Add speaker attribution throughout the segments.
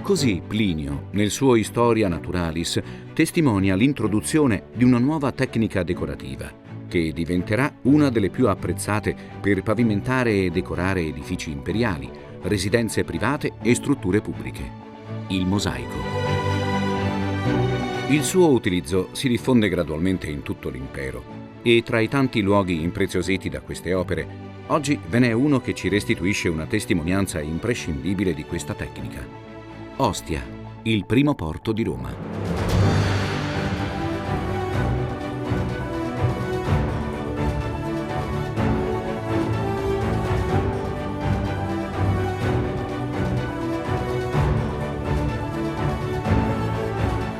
Speaker 1: Così Plinio, nel suo Historia Naturalis, testimonia l'introduzione di una nuova tecnica decorativa, che diventerà una delle più apprezzate per pavimentare e decorare edifici imperiali, residenze private e strutture pubbliche: il mosaico. Il suo utilizzo si diffonde gradualmente in tutto l'impero e tra i tanti luoghi impreziositi da queste opere, oggi ve n'è uno che ci restituisce una testimonianza imprescindibile di questa tecnica: Ostia, il primo porto di Roma.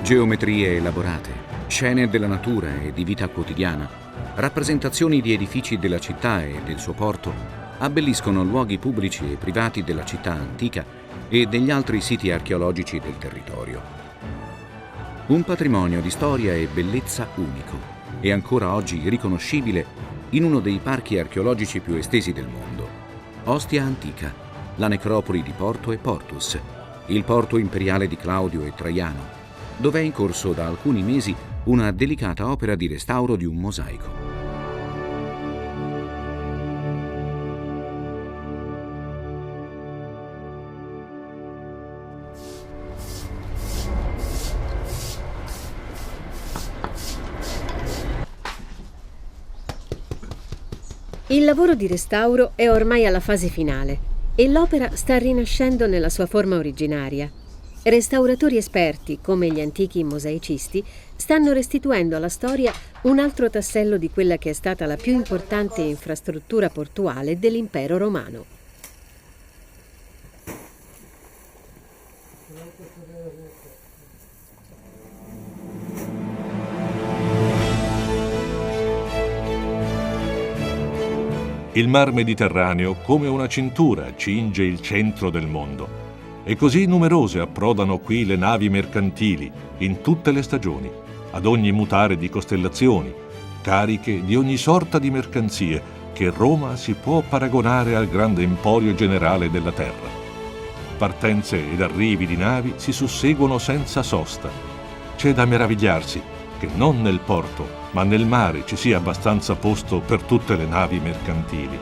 Speaker 1: Geometrie elaborate, scene della natura e di vita quotidiana, rappresentazioni di edifici della città e del suo porto abbelliscono luoghi pubblici e privati della città antica e degli altri siti archeologici del territorio. Un patrimonio di storia e bellezza unico e ancora oggi riconoscibile in uno dei parchi archeologici più estesi del mondo: Ostia Antica, la necropoli di Porto e Portus, il porto imperiale di Claudio e Traiano, dove è in corso da alcuni mesi una delicata opera di restauro di un mosaico.
Speaker 2: Il lavoro di restauro è ormai alla fase finale e l'opera sta rinascendo nella sua forma originaria. Restauratori esperti, come gli antichi mosaicisti, stanno restituendo alla storia un altro tassello di quella che è stata la più importante infrastruttura portuale dell'impero romano.
Speaker 3: Il mar Mediterraneo, come una cintura, cinge il centro del mondo. E così numerose approdano qui le navi mercantili, in tutte le stagioni, ad ogni mutare di costellazioni, cariche di ogni sorta di mercanzie, che Roma si può paragonare al grande emporio generale della terra. Partenze ed arrivi di navi si susseguono senza sosta. C'è da meravigliarsi che non nel porto, ma nel mare ci sia abbastanza posto per tutte le navi mercantili.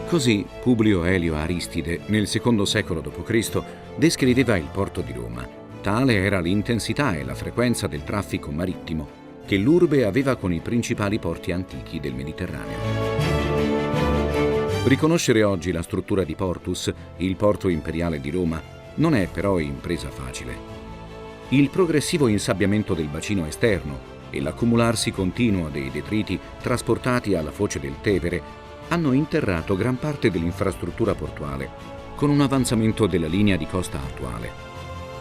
Speaker 1: Così Publio Elio Aristide, nel secondo secolo d.C., descriveva il porto di Roma. Tale era l'intensità e la frequenza del traffico marittimo che l'urbe aveva con i principali porti antichi del Mediterraneo. Riconoscere oggi la struttura di Portus, il porto imperiale di Roma, non è però impresa facile. Il progressivo insabbiamento del bacino esterno e l'accumularsi continuo dei detriti trasportati alla foce del Tevere hanno interrato gran parte dell'infrastruttura portuale, con un avanzamento della linea di costa attuale.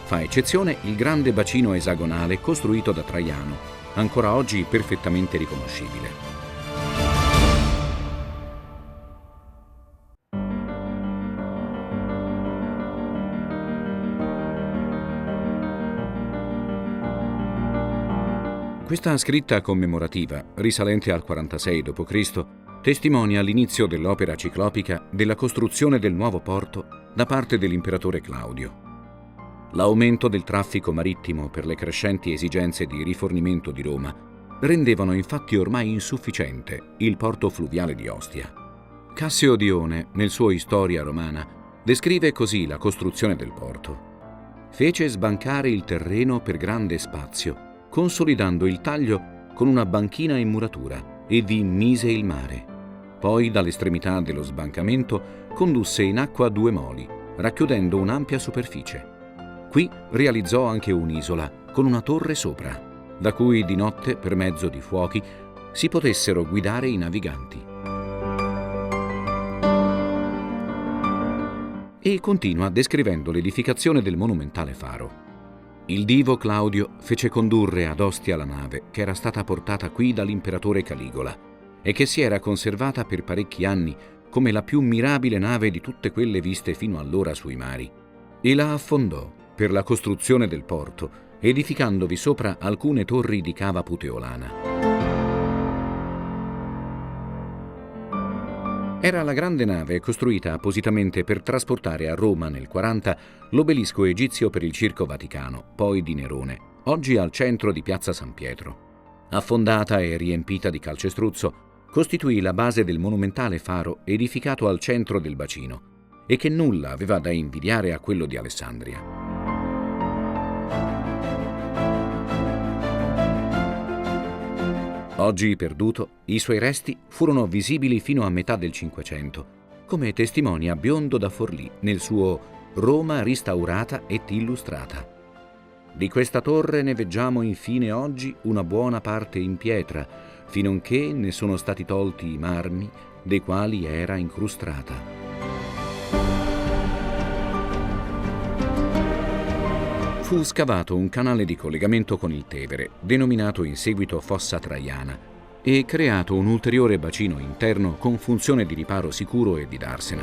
Speaker 1: Fa eccezione il grande bacino esagonale costruito da Traiano, ancora oggi perfettamente riconoscibile. Questa scritta commemorativa, risalente al 46 d.C., testimonia l'inizio dell'opera ciclopica della costruzione del nuovo porto da parte dell'imperatore Claudio. L'aumento del traffico marittimo per le crescenti esigenze di rifornimento di Roma rendevano infatti ormai insufficiente il porto fluviale di Ostia. Cassio Dione, nel suo Historia Romana, descrive così la costruzione del porto. Fece sbancare il terreno per grande spazio, consolidando il taglio con una banchina in muratura, e vi immise il mare. Poi, dall'estremità dello sbancamento, condusse in acqua 2 moli, racchiudendo un'ampia superficie. Qui realizzò anche un'isola con una torre sopra, da cui di notte, per mezzo di fuochi, si potessero guidare i naviganti. E continua descrivendo l'edificazione del monumentale faro. Il divo Claudio fece condurre ad Ostia la nave che era stata portata qui dall'imperatore Caligola e che si era conservata per parecchi anni come la più mirabile nave di tutte quelle viste fino allora sui mari, e la affondò per la costruzione del porto edificandovi sopra alcune torri di cava puteolana. Era la grande nave costruita appositamente per trasportare a Roma nel 40 l'obelisco egizio per il Circo Vaticano, poi di Nerone, oggi al centro di Piazza San Pietro. Affondata e riempita di calcestruzzo, costituì la base del monumentale faro edificato al centro del bacino e che nulla aveva da invidiare a quello di Alessandria. Oggi perduto, i suoi resti furono visibili fino a metà del Cinquecento, come testimonia Biondo da Forlì nel suo Roma ristaurata et illustrata. Di questa torre ne veggiamo infine oggi una buona parte in pietra, finonché ne sono stati tolti i marmi dei quali era incrustata. Fu scavato un canale di collegamento con il Tevere, denominato in seguito Fossa Traiana, e creato un ulteriore bacino interno con funzione di riparo sicuro e di darsena.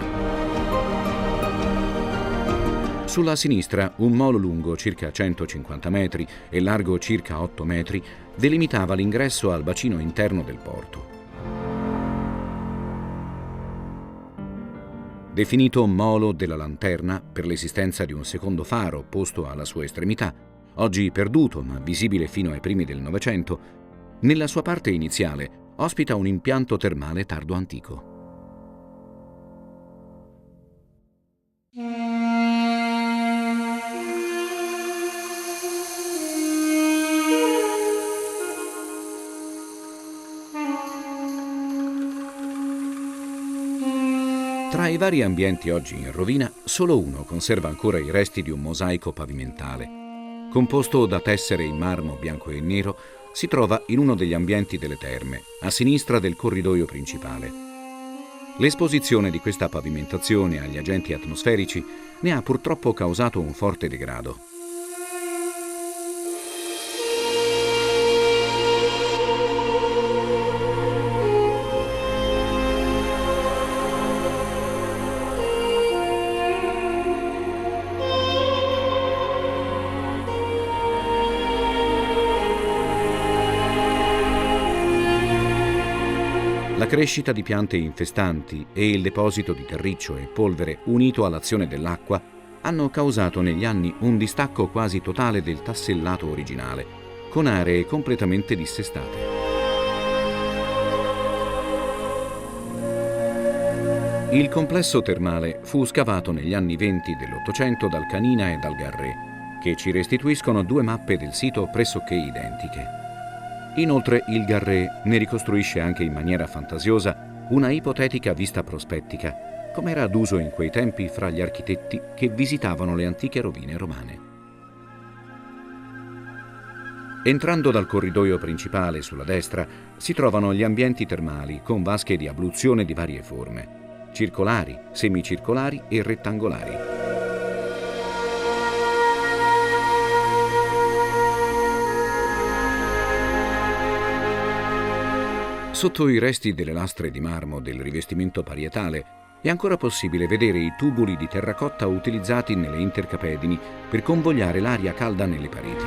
Speaker 1: Sulla sinistra un molo lungo circa 150 metri e largo circa 8 metri delimitava l'ingresso al bacino interno del porto. Definito Molo della Lanterna per l'esistenza di un secondo faro posto alla sua estremità, oggi perduto ma visibile fino ai primi del Novecento, nella sua parte iniziale ospita un impianto termale tardo antico. Tra i vari ambienti oggi in rovina, solo uno conserva ancora i resti di un mosaico pavimentale. Composto da tessere in marmo bianco e nero, si trova in uno degli ambienti delle terme, a sinistra del corridoio principale. L'esposizione di questa pavimentazione agli agenti atmosferici ne ha purtroppo causato un forte degrado. La crescita di piante infestanti e il deposito di terriccio e polvere unito all'azione dell'acqua hanno causato negli anni un distacco quasi totale del tassellato originale, con aree completamente dissestate. Il complesso termale fu scavato negli anni 20 dell'Ottocento dal Canina e dal Garré, che ci restituiscono due mappe del sito pressoché identiche. Inoltre il Garré ne ricostruisce anche in maniera fantasiosa una ipotetica vista prospettica, come era d'uso in quei tempi fra gli architetti che visitavano le antiche rovine romane. Entrando dal corridoio principale sulla destra si trovano gli ambienti termali con vasche di abluzione di varie forme, circolari, semicircolari e rettangolari. Sotto i resti delle lastre di marmo del rivestimento parietale è ancora possibile vedere i tubuli di terracotta utilizzati nelle intercapedini per convogliare l'aria calda nelle pareti.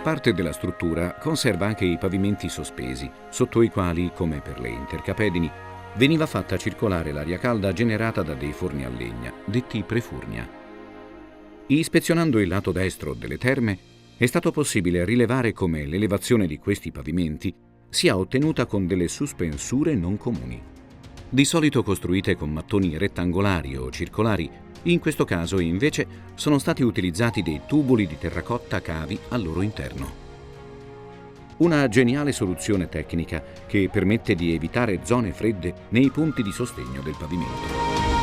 Speaker 1: Parte della struttura conserva anche i pavimenti sospesi, sotto i quali, come per le intercapedini, veniva fatta circolare l'aria calda generata da dei forni a legna, detti prefurnia. Ispezionando il lato destro delle terme, è stato possibile rilevare come l'elevazione di questi pavimenti sia ottenuta con delle sospensure non comuni. Di solito costruite con mattoni rettangolari o circolari, in questo caso invece sono stati utilizzati dei tubuli di terracotta cavi al loro interno. Una geniale soluzione tecnica che permette di evitare zone fredde nei punti di sostegno del pavimento.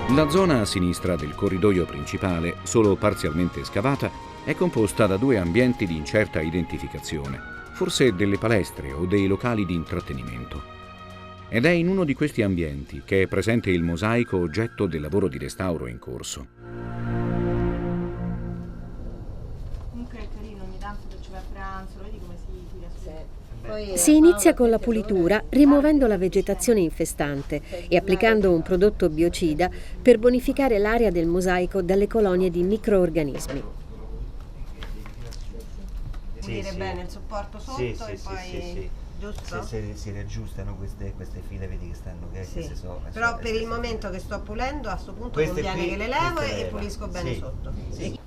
Speaker 1: La zona a sinistra del corridoio principale, solo parzialmente scavata, è composta da due ambienti di incerta identificazione, forse delle palestre o dei locali di intrattenimento. Ed è in uno di questi ambienti che è presente il mosaico oggetto del lavoro di restauro in corso.
Speaker 4: Comunque è carino, ogni tanto che ci va a pranzo, lo vedi come si tira su? Sì.
Speaker 2: Si inizia con la pulitura rimuovendo la vegetazione infestante e applicando un prodotto biocida per bonificare l'area del mosaico dalle colonie di microorganismi.
Speaker 4: Pulire bene il supporto sotto e poi giusto?
Speaker 5: Si riaggiustano queste file, vedi che stanno queste sopra.
Speaker 4: Però per il momento che sto pulendo a questo punto conviene che le levo e pulisco bene sotto. Sì.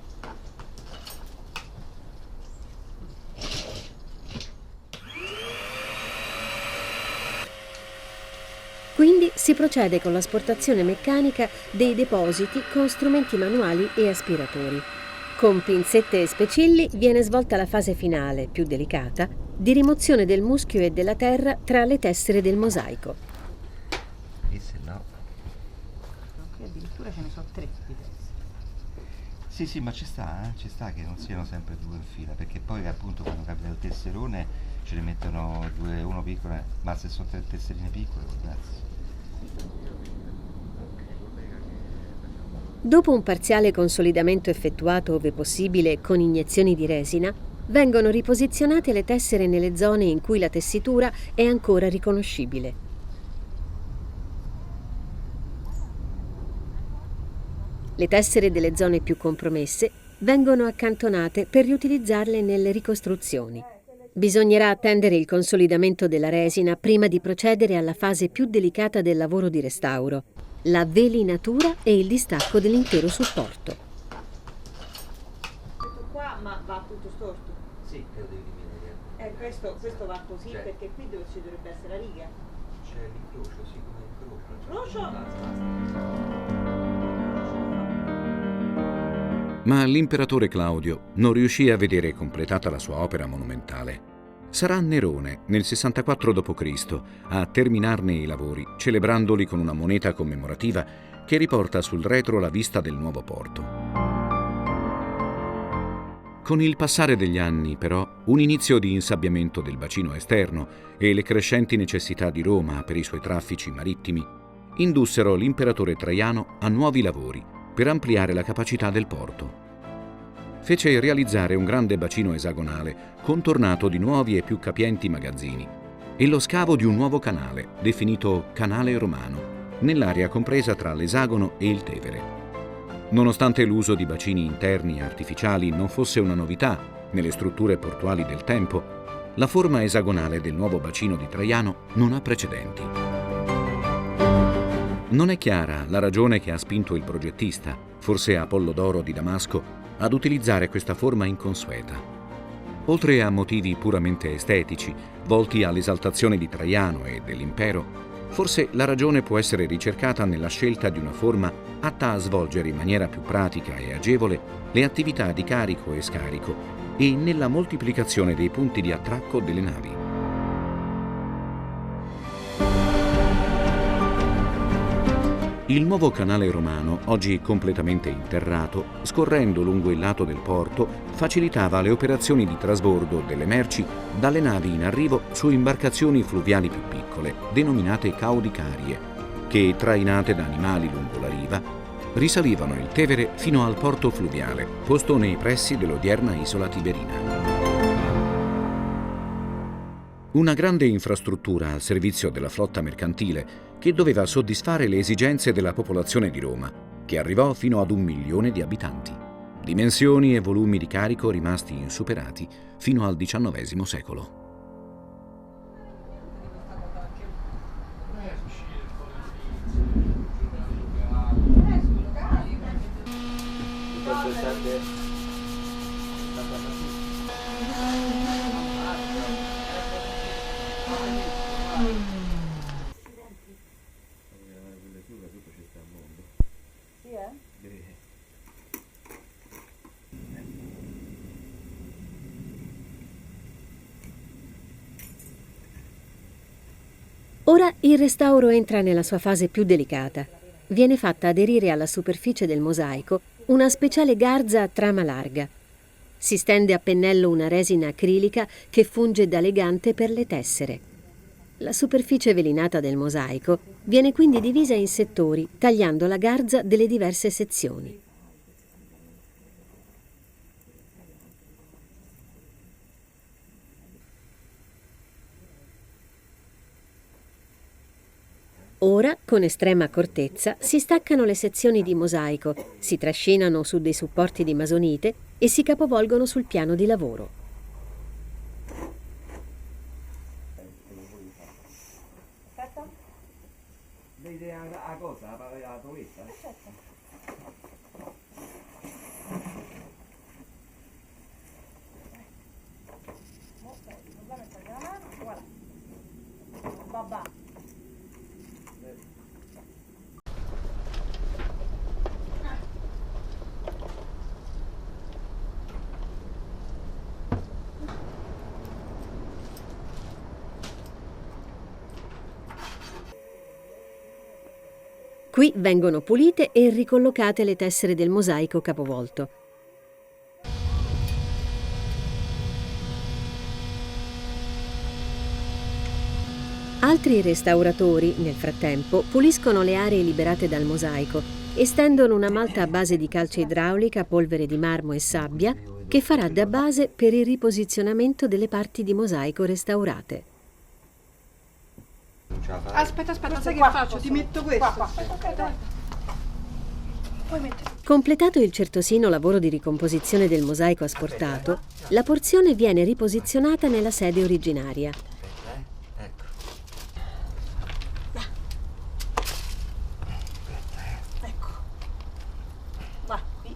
Speaker 2: Quindi si procede con l'asportazione meccanica dei depositi con strumenti manuali e aspiratori. Con pinzette e specilli viene svolta la fase finale, più delicata, di rimozione del muschio e della terra tra le tessere del mosaico.
Speaker 5: E se no?
Speaker 4: Qui addirittura ce ne sono 3 di tessere.
Speaker 5: Sì, ma ci sta che non siano sempre 2 in fila, perché poi appunto quando capita il tesserone ce ne mettono 2, uno piccolo, ma se sono 3 tesserine piccole, grazie.
Speaker 2: Dopo un parziale consolidamento effettuato ove possibile con iniezioni di resina, vengono riposizionate le tessere nelle zone in cui la tessitura è ancora riconoscibile. Le tessere delle zone più compromesse vengono accantonate per riutilizzarle nelle ricostruzioni. Bisognerà attendere il consolidamento della resina prima di procedere alla fase più delicata del lavoro di restauro, la velinatura e il distacco dell'intero supporto.
Speaker 4: Questo qua ma va tutto storto?
Speaker 5: Sì, te lo devi rivedere.
Speaker 4: Questo va così perché qui dove ci dovrebbe essere la riga.
Speaker 5: C'è l'incrocio, sì, come incrocio.
Speaker 1: Ma l'imperatore Claudio non riuscì a vedere completata la sua opera monumentale. Sarà Nerone, nel 64 d.C., a terminarne i lavori, celebrandoli con una moneta commemorativa che riporta sul retro la vista del nuovo porto. Con il passare degli anni, però, un inizio di insabbiamento del bacino esterno e le crescenti necessità di Roma per i suoi traffici marittimi indussero l'imperatore Traiano a nuovi lavori per ampliare la capacità del porto. Fece realizzare un grande bacino esagonale contornato di nuovi e più capienti magazzini e lo scavo di un nuovo canale, definito Canale Romano, nell'area compresa tra l'Esagono e il Tevere. Nonostante l'uso di bacini interni artificiali non fosse una novità nelle strutture portuali del tempo, la forma esagonale del nuovo bacino di Traiano non ha precedenti. Non è chiara la ragione che ha spinto il progettista, forse Apollodoro di Damasco, ad utilizzare questa forma inconsueta. Oltre a motivi puramente estetici, volti all'esaltazione di Traiano e dell'impero, forse la ragione può essere ricercata nella scelta di una forma atta a svolgere in maniera più pratica e agevole le attività di carico e scarico e nella moltiplicazione dei punti di attracco delle navi. Il nuovo canale romano, oggi completamente interrato, scorrendo lungo il lato del porto, facilitava le operazioni di trasbordo delle merci dalle navi in arrivo su imbarcazioni fluviali più piccole, denominate caudicarie, che, trainate da animali lungo la riva, risalivano il Tevere fino al porto fluviale, posto nei pressi dell'odierna isola Tiberina. Una grande infrastruttura al servizio della flotta mercantile che doveva soddisfare le esigenze della popolazione di Roma, che arrivò fino ad 1 milione di abitanti. Dimensioni e volumi di carico rimasti insuperati fino al XIX secolo.
Speaker 2: Ora il restauro entra nella sua fase più delicata. Viene fatta aderire alla superficie del mosaico una speciale garza a trama larga. Si stende a pennello una resina acrilica che funge da legante per le tessere. La superficie velinata del mosaico viene quindi divisa in settori, tagliando la garza delle diverse sezioni. Ora, con estrema accortezza, si staccano le sezioni di mosaico, si trascinano su dei supporti di masonite e si capovolgono sul piano di lavoro. Qui vengono pulite e ricollocate le tessere del mosaico capovolto. Altri restauratori, nel frattempo, puliscono le aree liberate dal mosaico e stendono una malta a base di calce idraulica, polvere di marmo e sabbia, che farà da base per il riposizionamento delle parti di mosaico restaurate.
Speaker 6: Aspetta, sai che faccio? Ti metto questo.
Speaker 2: Completato il certosino lavoro di ricomposizione del mosaico asportato, la porzione viene riposizionata nella sede originaria.
Speaker 6: Ecco. Va, qui.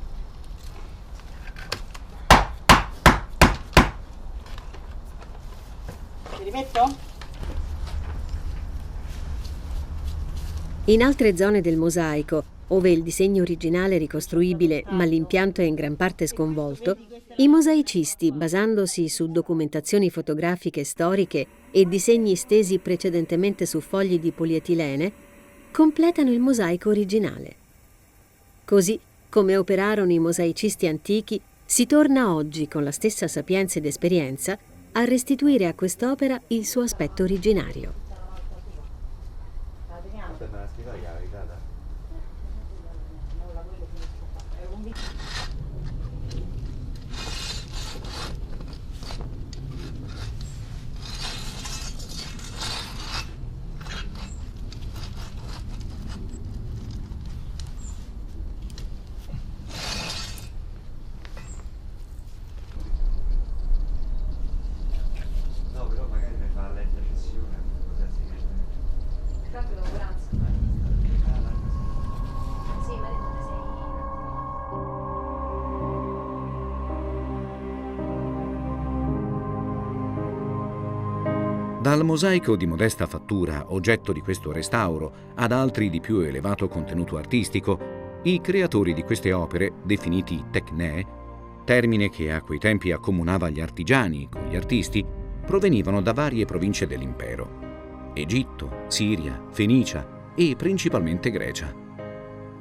Speaker 6: Ti rimetto?
Speaker 2: In altre zone del mosaico, ove il disegno originale è ricostruibile ma l'impianto è in gran parte sconvolto, i mosaicisti, basandosi su documentazioni fotografiche storiche e disegni stesi precedentemente su fogli di polietilene, completano il mosaico originale. Così, come operarono i mosaicisti antichi, si torna oggi, con la stessa sapienza ed esperienza, a restituire a quest'opera il suo aspetto originario.
Speaker 1: Dal mosaico di modesta fattura, oggetto di questo restauro, ad altri di più elevato contenuto artistico, i creatori di queste opere, definiti tecnee, termine che a quei tempi accomunava gli artigiani con gli artisti, provenivano da varie province dell'impero: Egitto, Siria, Fenicia e principalmente Grecia.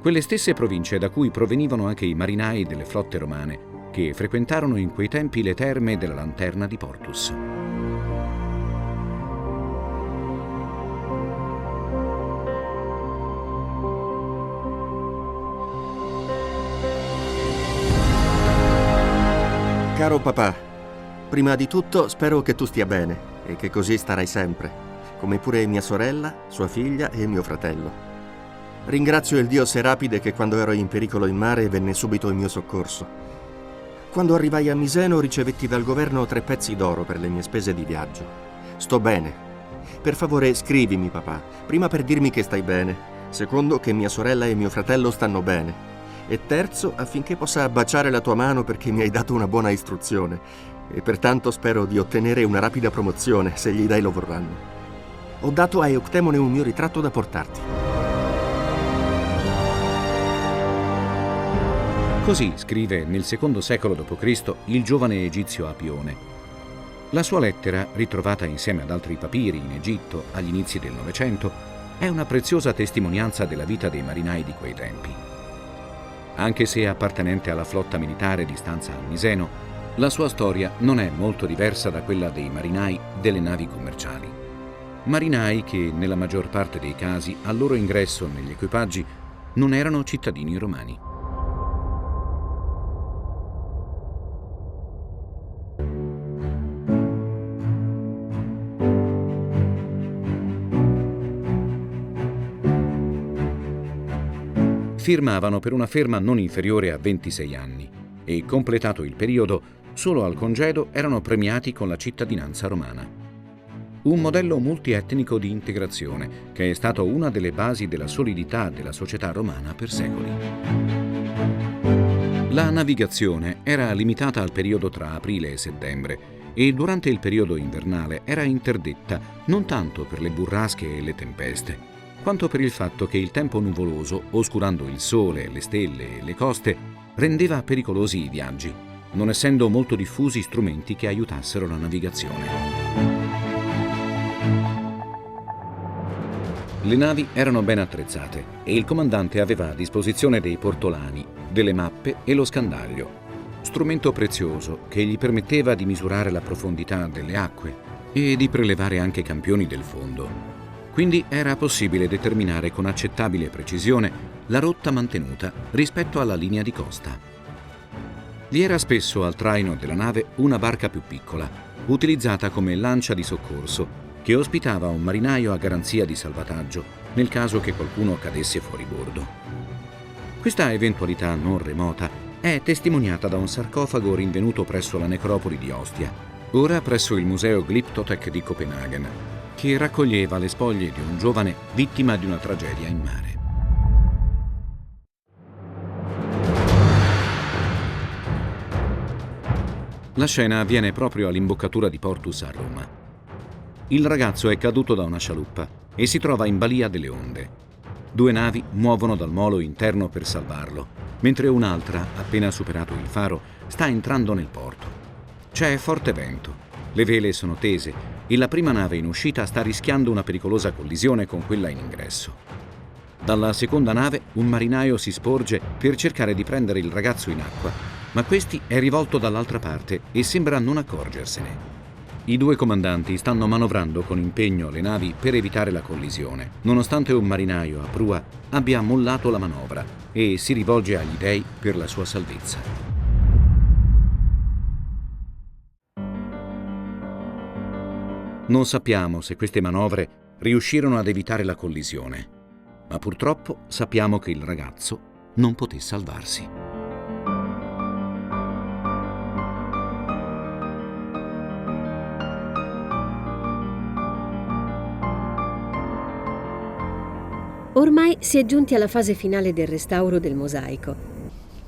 Speaker 1: Quelle stesse province da cui provenivano anche i marinai delle flotte romane, che frequentarono in quei tempi le terme della Lanterna di Portus.
Speaker 7: Caro papà, prima di tutto spero che tu stia bene e che così starai sempre, come pure mia sorella, sua figlia e mio fratello. Ringrazio il dio Serapide che quando ero in pericolo in mare venne subito in mio soccorso. Quando arrivai a Miseno ricevetti dal governo 3 pezzi d'oro per le mie spese di viaggio. Sto bene. Per favore scrivimi, papà, prima per dirmi che stai bene, secondo che mia sorella e mio fratello stanno bene, e terzo affinché possa baciare la tua mano perché mi hai dato una buona istruzione e pertanto spero di ottenere una rapida promozione se gli dei lo vorranno. Ho dato a Euctemone un mio ritratto da portarti.
Speaker 1: Così scrive nel II secolo d.C. il giovane egizio Apione. La sua lettera, ritrovata insieme ad altri papiri in Egitto agli inizi del Novecento, è una preziosa testimonianza della vita dei marinai di quei tempi. Anche se appartenente alla flotta militare di stanza a Miseno, la sua storia non è molto diversa da quella dei marinai delle navi commerciali. Marinai che, nella maggior parte dei casi, al loro ingresso negli equipaggi non erano cittadini romani. firmavano per una ferma non inferiore a 26 anni e, completato il periodo, solo al congedo erano premiati con la cittadinanza romana. Un modello multietnico di integrazione che è stato una delle basi della solidità della società romana per secoli. La navigazione era limitata al periodo tra aprile e settembre e durante il periodo invernale era interdetta non tanto per le burrasche e le tempeste, quanto per il fatto che il tempo nuvoloso, oscurando il sole, le stelle e le coste, rendeva pericolosi i viaggi, non essendo molto diffusi strumenti che aiutassero la navigazione. Le navi erano ben attrezzate e il comandante aveva a disposizione dei portolani, delle mappe e lo scandaglio, strumento prezioso che gli permetteva di misurare la profondità delle acque e di prelevare anche campioni del fondo. Quindi era possibile determinare con accettabile precisione la rotta mantenuta rispetto alla linea di costa. Vi era spesso al traino della nave una barca più piccola, utilizzata come lancia di soccorso, che ospitava un marinaio a garanzia di salvataggio nel caso che qualcuno cadesse fuori bordo. Questa eventualità non remota è testimoniata da un sarcofago rinvenuto presso la necropoli di Ostia, ora presso il Museo Glyptotek di Copenaghen, che raccoglieva le spoglie di un giovane vittima di una tragedia in mare. La scena avviene proprio all'imboccatura di Portus a Roma. Il ragazzo è caduto da una scialuppa e si trova in balia delle onde. 2 navi muovono dal molo interno per salvarlo, mentre un'altra, appena superato il faro, sta entrando nel porto. C'è forte vento, le vele sono tese e la prima nave in uscita sta rischiando una pericolosa collisione con quella in ingresso. Dalla seconda nave un marinaio si sporge per cercare di prendere il ragazzo in acqua, ma questi è rivolto dall'altra parte e sembra non accorgersene. I 2 comandanti stanno manovrando con impegno le navi per evitare la collisione, nonostante un marinaio a prua abbia mollato la manovra e si rivolge agli dei per la sua salvezza. Non sappiamo se queste manovre riuscirono ad evitare la collisione, ma purtroppo sappiamo che il ragazzo non poté salvarsi.
Speaker 2: Ormai si è giunti alla fase finale del restauro del mosaico.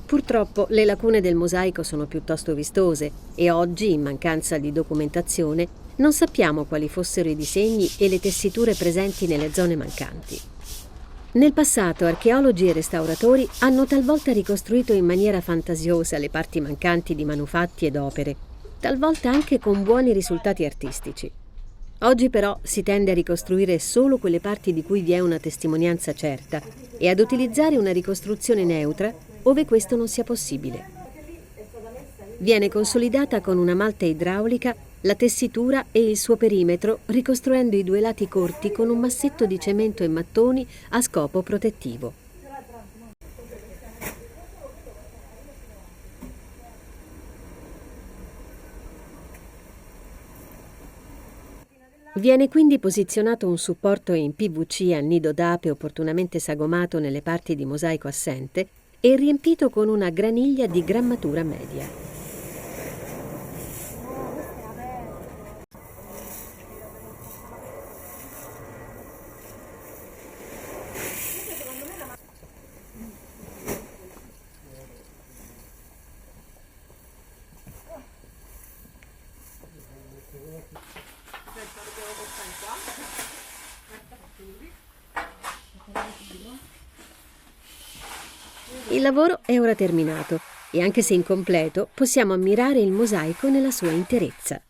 Speaker 2: Purtroppo le lacune del mosaico sono piuttosto vistose e oggi, in mancanza di documentazione, non sappiamo quali fossero i disegni e le tessiture presenti nelle zone mancanti. Nel passato archeologi e restauratori hanno talvolta ricostruito in maniera fantasiosa le parti mancanti di manufatti ed opere, talvolta anche con buoni risultati artistici. Oggi però si tende a ricostruire solo quelle parti di cui vi è una testimonianza certa e ad utilizzare una ricostruzione neutra ove questo non sia possibile. Viene consolidata con una malta idraulica la tessitura e il suo perimetro, ricostruendo i 2 lati corti con un massetto di cemento e mattoni a scopo protettivo. Viene quindi posizionato un supporto in PVC a nido d'ape opportunamente sagomato nelle parti di mosaico assente e riempito con una graniglia di grammatura media. Il lavoro è ora terminato e anche se incompleto possiamo ammirare il mosaico nella sua interezza.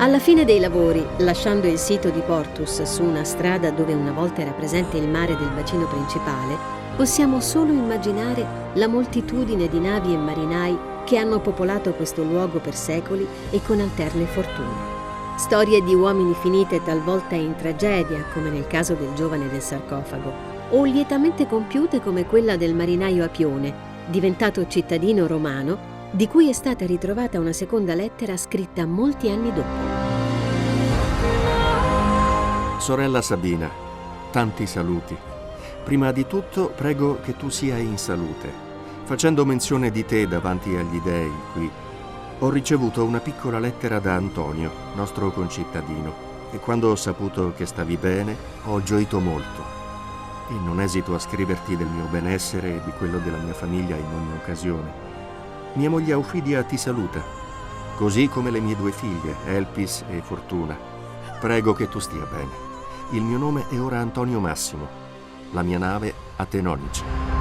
Speaker 2: Alla fine dei lavori, lasciando il sito di Portus su una strada dove una volta era presente il mare del bacino principale, possiamo solo immaginare la moltitudine di navi e marinai che hanno popolato questo luogo per secoli e con alterne fortune. Storie di uomini finite talvolta in tragedia, come nel caso del giovane del sarcofago, o lietamente compiute come quella del marinaio Apione, diventato cittadino romano, di cui è stata ritrovata una seconda lettera scritta molti anni dopo.
Speaker 7: Sorella Sabina, tanti saluti. Prima di tutto prego che tu sia in salute. Facendo menzione di te davanti agli dei qui, ho ricevuto una piccola lettera da Antonio, nostro concittadino, e quando ho saputo che stavi bene ho gioito molto. E non esito a scriverti del mio benessere e di quello della mia famiglia in ogni occasione. Mia moglie Aufidia ti saluta, così come le mie 2 figlie, Elpis e Fortuna. Prego che tu stia bene. Il mio nome è ora Antonio Massimo, la mia nave Atenonice.